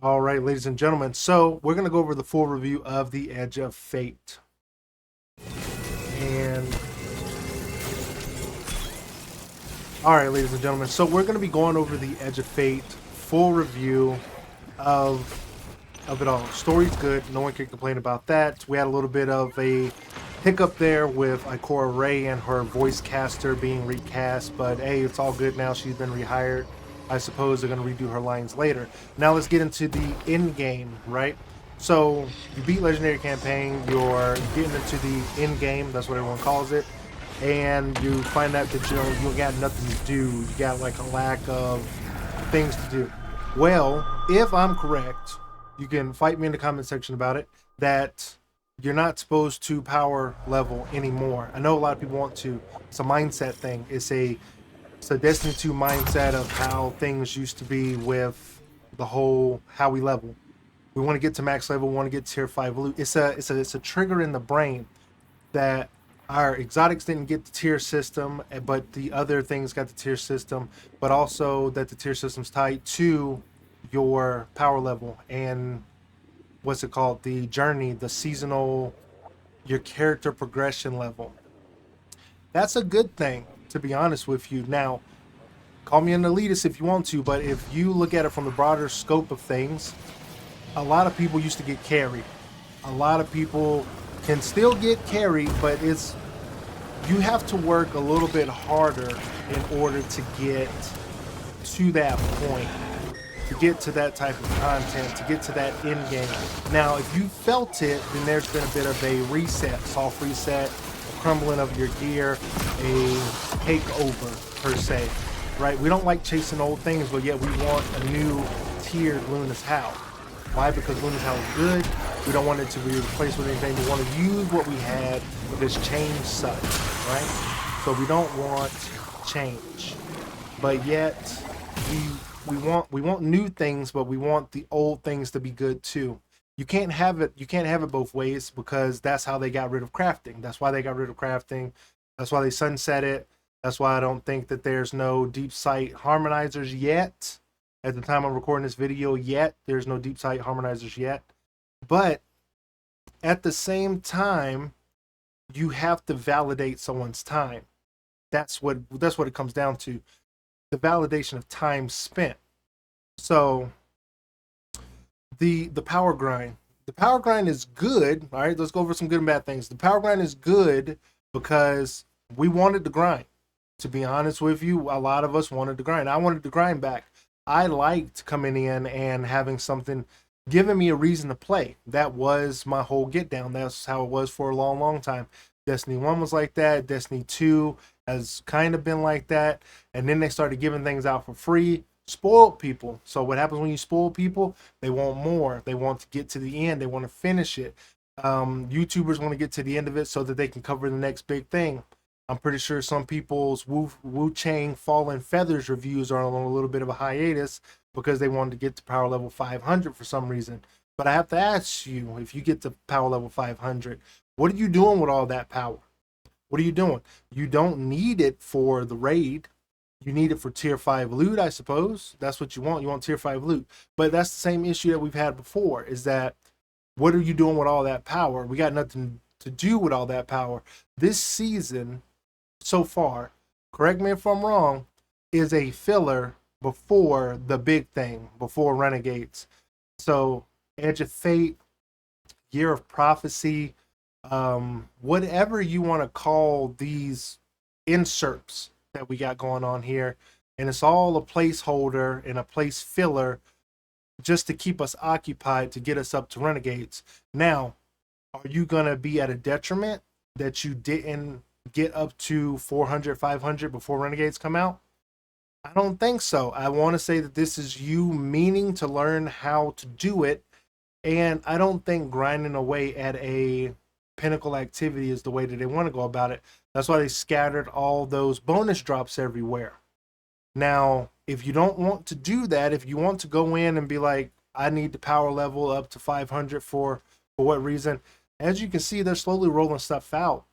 All right, ladies and gentlemen. So we're going to go over the full review of The Edge of Fate. And all right, ladies and gentlemen. So we're going to be going over The Edge of Fate full review of it all. Story's good. No one can complain about that. We had a little bit of a hiccup there with Ikora Ray and her voice caster being recast, but hey, it's all good now. She's been rehired. I suppose they're going to redo her lines later. Now let's get into the end game, right? So you beat Legendary Campaign, you're getting into the end game, that's what everyone calls it, and you find out that you got nothing to do. You got like a lack of things to do. Well, if I'm correct, you can fight me in the comment section about it, that you're not supposed to power level anymore. I know a lot of people want to. It's a mindset thing. It's a Destiny 2 mindset of how things used to be with the whole how we level. We want to get to max level, we want to get tier 5 loot. It's a trigger in the brain that our exotics didn't get the tier system, but the other things got the tier system, but also that the tier system's tied to your power level and what's it called? The journey, the seasonal, your character progression level. That's a good thing, to be honest with you. Now, call me an elitist if you want to, but if you look at it from the broader scope of things, a lot of people used to get carried. A lot of people can still get carried, but you have to work a little bit harder in order to get to that point, to get to that type of content, to get to that end game. Now, if you felt it, then there's been a bit of a reset, soft reset, a crumbling of your gear, a takeover per se, right? We don't like chasing old things, but yet we want a new tiered Luna's Howl. Why? Because Luna's Howl is good. We don't want it to be replaced with anything. We want to use what we had, but this change sucks, right? So we don't want change, but yet we want new things, but we want the old things to be good too. You can't have it both ways, because that's how they got rid of crafting. That's why they got rid of crafting. That's why they sunset it. That's why I don't think that there's no deep sight harmonizers yet. At the time I'm recording this video, yet there's no deep sight harmonizers yet. But at the same time, you have to validate someone's time. That's what it comes down to. The validation of time spent. So the power grind. The power grind is good. All right, let's go over some good and bad things. The power grind is good because we wanted to grind. To be honest with you, a lot of us wanted to grind. I wanted to grind back. I liked coming in and having something giving me a reason to play. That was my whole get down. That's how it was for a long, long time. Destiny 1 was like that. Destiny 2 has kind of been like that. And then they started giving things out for free. Spoiled people. So what happens when you spoil people? They want more. They want to get to the end. They want to finish it. YouTubers want to get to the end of it so that they can cover the next big thing. I'm pretty sure some people's Wu Chang Fallen Feathers reviews are on a little bit of a hiatus because they wanted to get to power level 500 for some reason. But I have to ask you, if you get to power level 500, what are you doing with all that power? What are you doing? You don't need it for the raid. You need it for tier 5 loot, I suppose. That's what you want. You want tier 5 loot. But that's the same issue that we've had before, is that what are you doing with all that power? We got nothing to do with all that power. This season, so far, correct me if I'm wrong, is a filler before the big thing, before Renegades. So, Edge of Fate, Year of Prophecy, whatever you want to call these inserts that we got going on here, and it's all a placeholder and a place filler just to keep us occupied to get us up to Renegades. Now, are you going to be at a detriment that you didn't get up to 400, 500 before Renegades come out? I don't think so. I want to say that this is you meaning to learn how to do it, and I don't think grinding away at a pinnacle activity is the way that they want to go about it. That's why they scattered all those bonus drops everywhere. Now, if you don't want to do that, if you want to go in and be like, I need the power level up to 500 for what reason? As you can see, they're slowly rolling stuff out.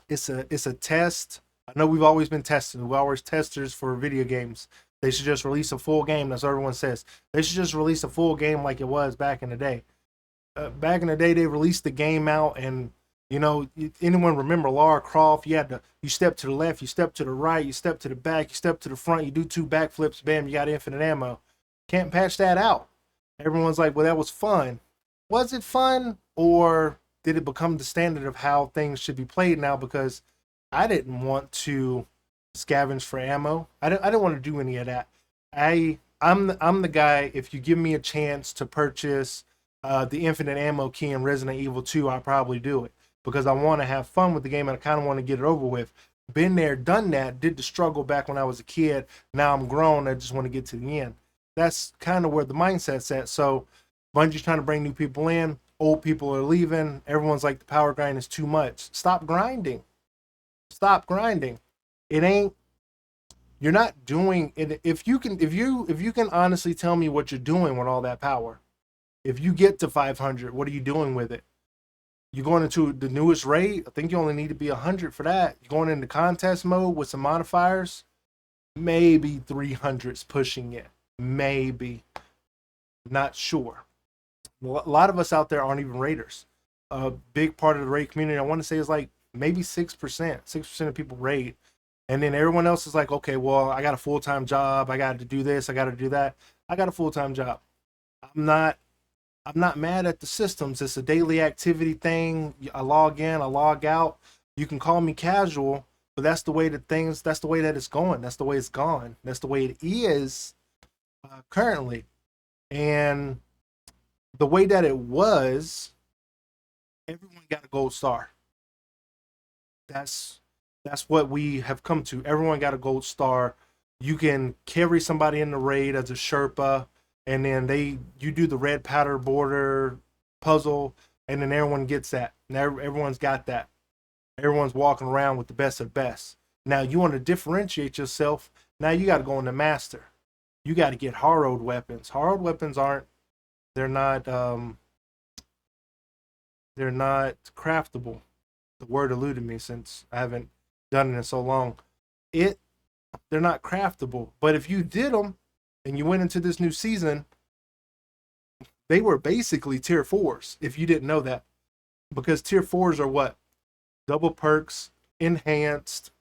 It's a test. I know we've always been testing. We're always testers for video games. They should just release a full game. That's what everyone says. They should just release a full game like it was back in the day. Back in the day, they released the game out, and anyone remember Lara Croft? You step to the left, you step to the right, you step to the back, you step to the front, you do 2 backflips, bam, you got infinite ammo. Can't patch that out. Everyone's like, well, that was fun. Was it fun, or did it become the standard of how things should be played now? Because I didn't want to scavenge for ammo. I didn't want to do any of that. I'm the guy. If you give me a chance to purchase the infinite ammo key in Resident Evil 2, I'll probably do it because I want to have fun with the game and I kind of want to get it over with. Been there, done that. Did the struggle back when I was a kid. Now I'm grown. I just want to get to the end. That's kind of where the mindset's at. So Bungie's trying to bring new people in. Old people are leaving. Everyone's like, the power grind is too much. Stop grinding. Stop grinding. It ain't. You're not doing it. If you can honestly tell me what you're doing with all that power. If you get to 500, what are you doing with it? You're going into the newest raid. I think you only need to be 100 for that. You're going into contest mode with some modifiers. Maybe 300's pushing it. Maybe. Not sure. A lot of us out there aren't even raiders. A big part of the raid community, I want to say, is like maybe 6%. 6% of people raid. And then everyone else is like, okay, well, I got a full-time job. I got to do this. I got to do that. I got a full-time job. I'm not mad at the systems. It's a daily activity thing. I log in, I log out. You can call me casual, but that's the way that's the way that it's going. That's the way it's gone. That's the way it is currently. And the way that it was, everyone got a gold star. That's what we have come to. Everyone got a gold star. You can carry somebody in the raid as a Sherpa, and then you do the red powder border puzzle, and then everyone gets that. Now everyone's got that. Everyone's walking around with the best of the best. Now you want to differentiate yourself. Now you got to go into master. You got to get hard weapons. Hard weapons aren't. They're not. They're not craftable. The word eluded me since I haven't done it in so long. They're not craftable. But if you did them and you went into this new season, they were basically tier 4s, if you didn't know that. Because tier 4s are what? Double perks, enhanced,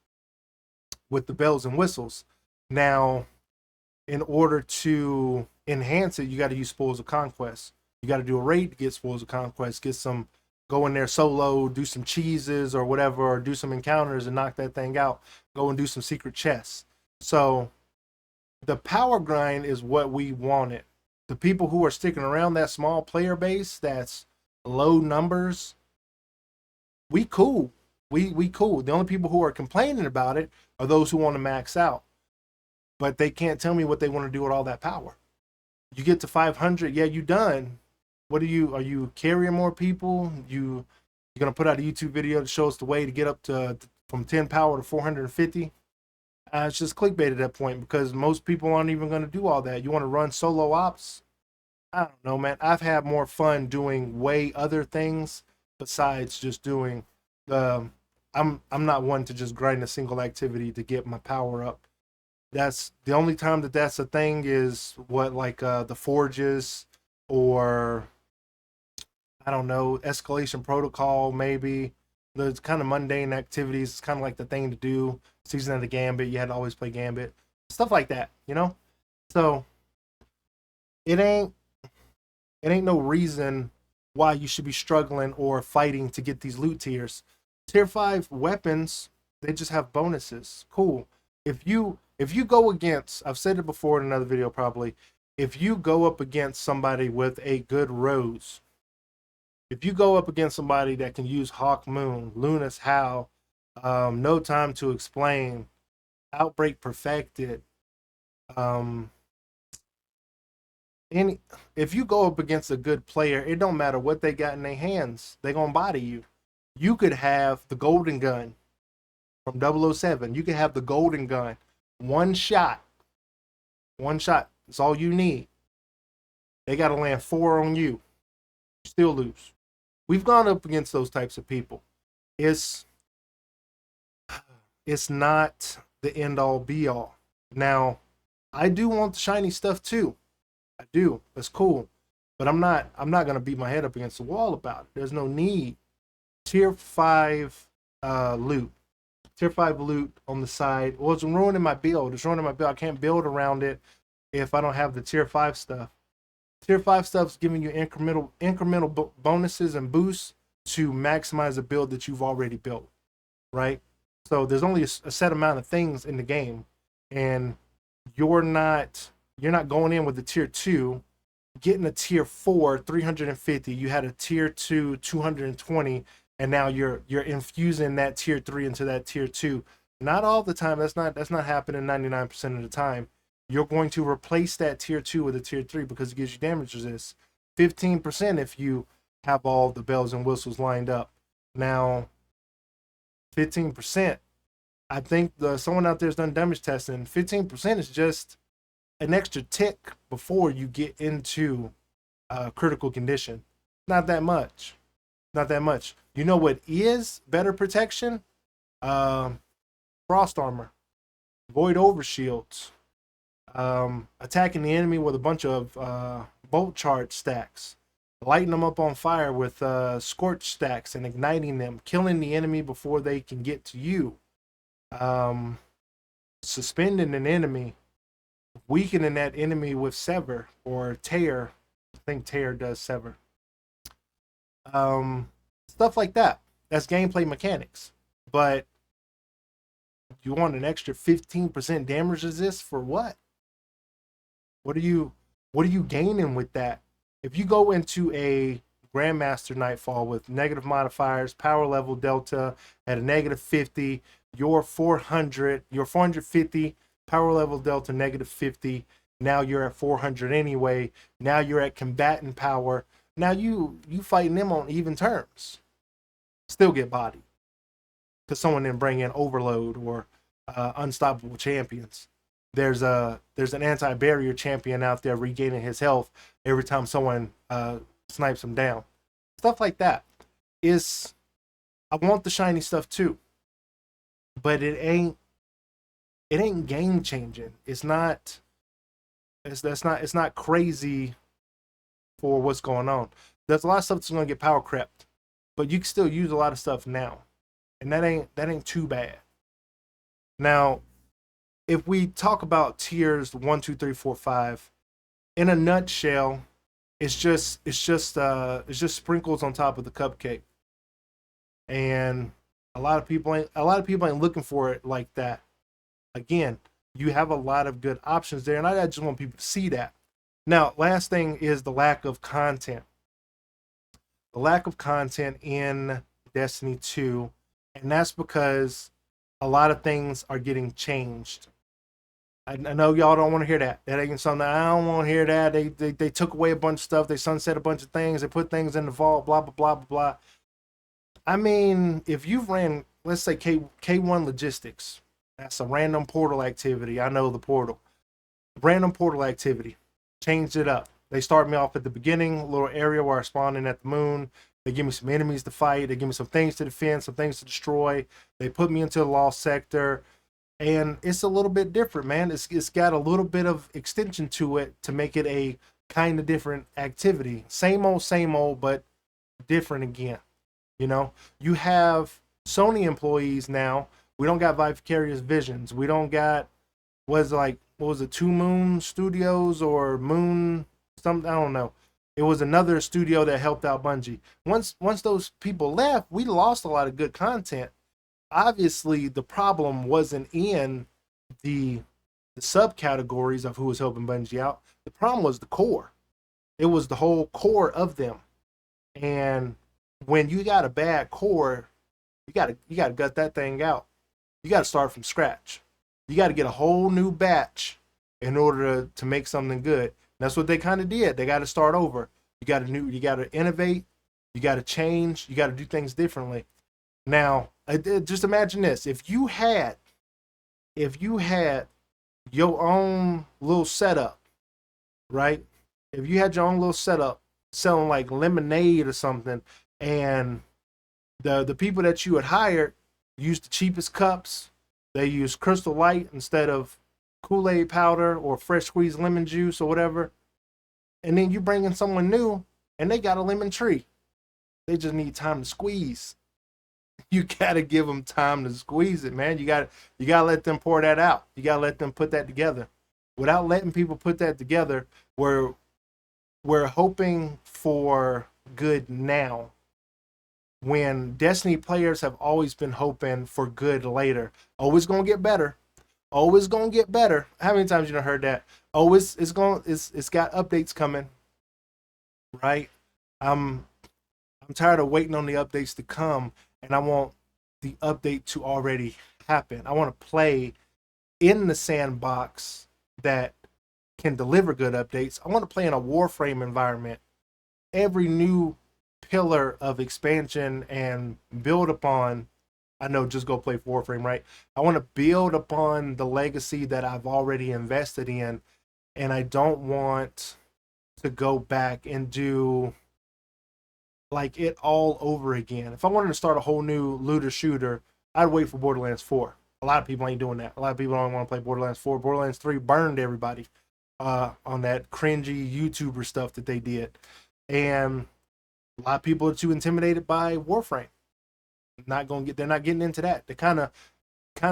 with the bells and whistles. Now, in order to enhance it, you got to use Spoils of Conquest. You got to do a raid to get Spoils of Conquest, go in there solo, do some cheeses or whatever, or do some encounters and knock that thing out. Go and do some secret chests. So the power grind is what we wanted. The people who are sticking around that small player base, that's low numbers, we cool. We cool. The only people who are complaining about it are those who want to max out. But they can't tell me what they want to do with all that power. You get to 500, yeah, you done. Are you carrying more people? You're gonna put out a YouTube video to show us the way to get up to from 10 power to 450? It's just clickbait at that point because most people aren't even gonna do all that. You want to run solo ops? I don't know, man. I've had more fun doing way other things besides just doing the. I'm not one to just grind a single activity to get my power up. That's the only time that's a thing is what like the forges or I don't know, escalation protocol, maybe. Those kind of mundane activities. It's kind of like the thing to do. Season of the Gambit, you had to always play Gambit. Stuff like that, you know? So it ain't no reason why you should be struggling or fighting to get these loot tiers. Tier 5 weapons, they just have bonuses. Cool. If you go against, I've said it before in another video probably, if you go up against somebody with a good rose, if you go up against somebody that can use Hawk Moon, Luna's Howl, No Time to Explain, Outbreak Perfected, if you go up against a good player, it don't matter what they got in their hands, they gonna body you. You could have the golden gun from 007. You could have the golden gun. One shot. That's all you need. They got to land 4 on you. Still lose. We've gone up against those types of people. It's not the end all be all. Now, I do want the shiny stuff too. I do. That's cool. But I'm not gonna beat my head up against the wall about it. There's no need. Tier 5 loot. Tier 5 loot on the side. Well, it's ruining my build. It's ruining my build. I can't build around it if I don't have the tier 5 stuff. Tier 5 stuff's giving you incremental bonuses and boosts to maximize a build that you've already built, right? So there's only a set amount of things in the game, and you're not you're not going in with the tier 2 getting a tier 4 350. You had a tier 2 220, and now you're infusing that tier 3 into that tier 2. Not all the time. That's not happening 99% of the time. You're going to replace that tier 2 with a tier 3 because it gives you damage resist 15% if you have all the bells and whistles lined up. Now 15%, I think someone out there's done damage testing. 15% is just an extra tick before you get into critical condition. Not that much. Not that much. You know what is better protection? Frost armor, void overshields, attacking the enemy with a bunch of bolt charge stacks, lighting them up on fire with scorch stacks and igniting them, killing the enemy before they can get to you, suspending an enemy, weakening that enemy with sever or tear. I think tear does sever. Stuff like that. That's gameplay mechanics. But you want an extra 15% damage resist for what? What are you gaining with that? If you go into a Grandmaster Nightfall with negative modifiers, power level delta at a negative 50, your 450 power level delta negative 50. Now you're at 400 anyway. Now you're at combatant power. Now you fighting them on even terms. Still get bodied because someone didn't bring in overload or unstoppable champions. There's an anti-barrier champion out there regaining his health every time someone snipes him down. Stuff like that is, I want the shiny stuff too, but it ain't game changing. It's not crazy for what's going on. There's a lot of stuff that's gonna get power crept, but you can still use a lot of stuff now, and that ain't too bad. Now, if we talk about tiers 1, 2, 3, 4, 5, in a nutshell, it's just sprinkles on top of the cupcake, and a lot of people ain't looking for it like that. Again, you have a lot of good options there, and I just want people to see that. Now, last thing is the lack of content. The lack of content in Destiny 2, and that's because a lot of things are getting changed. I know y'all don't want to hear that. That ain't something I don't want to hear. That they took away a bunch of stuff. They sunset a bunch of things. They put things in the vault. Blah blah blah blah blah. I mean, if you've ran, let's say K1 logistics, that's a random portal activity. I know the portal, random portal activity. Changed it up. They start me off at the beginning, a little area where I spawn in at the moon. They give me some enemies to fight. They give me some things to defend, some things to destroy. They put me into the lost sector. And it's a little bit different, man. It's got a little bit of extension to it to make it a kind of different activity. Same old, but different again. You know, you have Sony employees now. We don't got Vicarious Visions. We don't got what was it, Two Moon Studios or Moon something? I don't know. It was another studio that helped out Bungie. Once those people left, we lost a lot of good content. Obviously, the problem wasn't in the subcategories of who was helping Bungie out. The problem was the core. It was the whole core of them. And when you got a bad core, you gotta gut that thing out. You gotta start from scratch. You gotta get a whole new batch in order to make something good. And that's what they kind of did. They got to start over. You got to innovate. You got to change. You got to do things differently. Now, just imagine this: if you had your own little setup, right? If you had your own little setup selling like lemonade or something, and the people that you had hired used the cheapest cups, they used Crystal Light instead of Kool-Aid powder or fresh squeezed lemon juice or whatever, and then you bring in someone new and they got a lemon tree. They just need time to squeeze. You gotta give them time to squeeze it, man. You gotta let them pour that out. You gotta let them put that together. Without letting people put that together, we're hoping for good now, when Destiny players have always been hoping for good later. Oh, it's gonna get better. Oh, it's gonna get better. How many times you done heard that? Oh, it's got updates coming, right? I'm I'm tired of waiting on the updates to come, and I want the update to already happen. I want to play in the sandbox that can deliver good updates. I want to play in a Warframe environment. Every new pillar of expansion and build upon, I know, just go play Warframe, right? I want to build upon the legacy that I've already invested in, and I don't want to go back and do like it all over again. If I wanted to start a whole new looter shooter, I'd wait for Borderlands 4. A lot of people ain't doing that. A lot of people don't want to play Borderlands 4. Borderlands 3 burned everybody on that cringy YouTuber stuff that they did. And a lot of people are too intimidated by Warframe. They're not getting into that. They're kind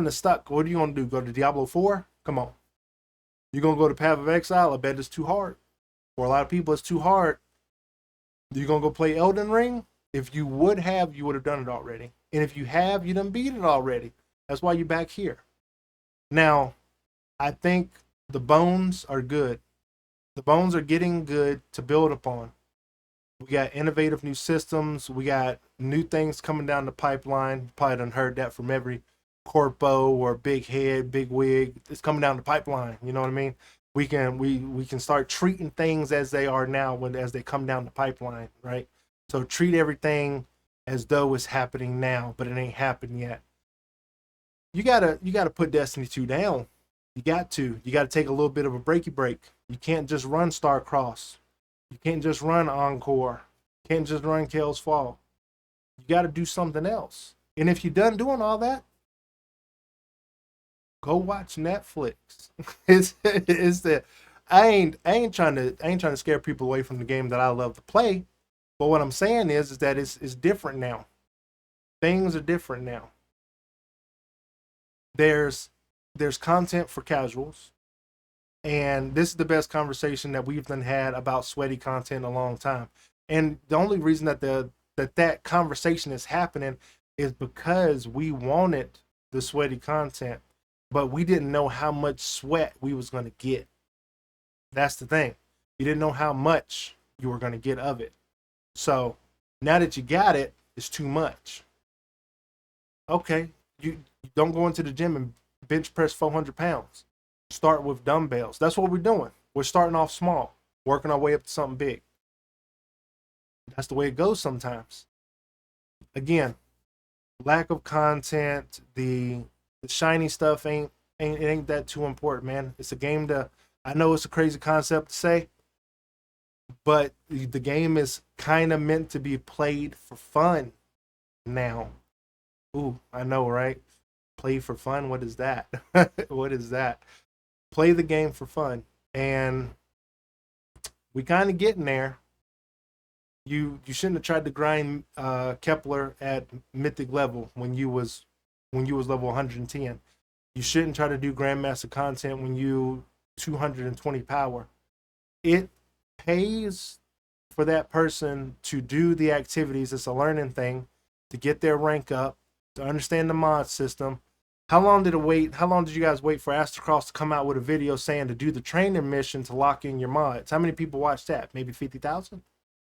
of stuck. What are you gonna do? Go to Diablo 4? Come on. You're gonna go to Path of Exile? I bet it's too hard. For a lot of people, it's too hard. You gonna go play Elden Ring? If you would have, you would have done it already. And if you have, you done beat it already. That's why you're back here. Now, I think the bones are good. The bones are getting good to build upon. We got innovative new systems. We got new things coming down the pipeline. You probably done heard that from every corpo or big head, big wig. It's coming down the pipeline. You know what I mean? We can start treating things as they are now as they come down the pipeline, right? So treat everything as though it's happening now, but it ain't happened yet. You gotta put Destiny 2 down. You gotta take a little bit of a breaky break. You can't just run Starcross. You can't just run Encore. You can't just run Kale's Fall. You gotta do something else. And if you're done doing all that, go watch Netflix. it's the I ain't trying to scare people away from the game that I love to play. But what I'm saying is that it's different now. Things are different now. There's content for casuals, and this is the best conversation that we've done had about sweaty content in a long time. And the only reason that conversation is happening is because we wanted the sweaty content, but we didn't know how much sweat we was going to get. That's the thing. You didn't know how much you were going to get of it. So now that you got it, it's too much. Okay, you don't go into the gym and bench press 400 pounds. Start with dumbbells. That's what we're doing. We're starting off small, working our way up to something big. That's the way it goes sometimes. Again, lack of content, the shiny stuff ain't that too important, man. It's a game to, I know it's a crazy concept to say, but the game is kind of meant to be played for fun now. Ooh, I know, right? Play for fun. What is that? What is that? Play the game for fun, and we kind of getting there. You shouldn't have tried to grind Kepler at mythic level when you was level 110. You shouldn't try to do grandmaster content when you 220 power. It pays for that person to do the activities. It's a learning thing to get their rank up, to understand the mod system. How long did you guys wait for Astrocross to come out with a video saying to do the training mission to lock in your mods? How many people watched that? Maybe 50,000?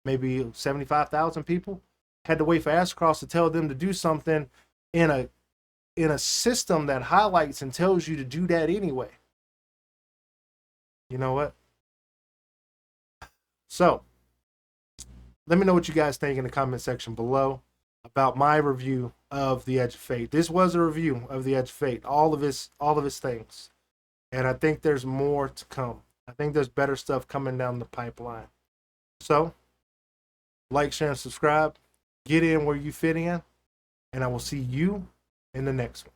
Maybe 75,000 people? Had to wait for Astrocross to tell them to do something in a system that highlights and tells you to do that anyway. You know what? So, let me know what you guys think in the comment section below about my review of The Edge of Fate. This was a review of The Edge of Fate, all of its things. And I think there's more to come. I think there's better stuff coming down the pipeline. So, like, share, and subscribe. Get in where you fit in. And I will see you in the next one.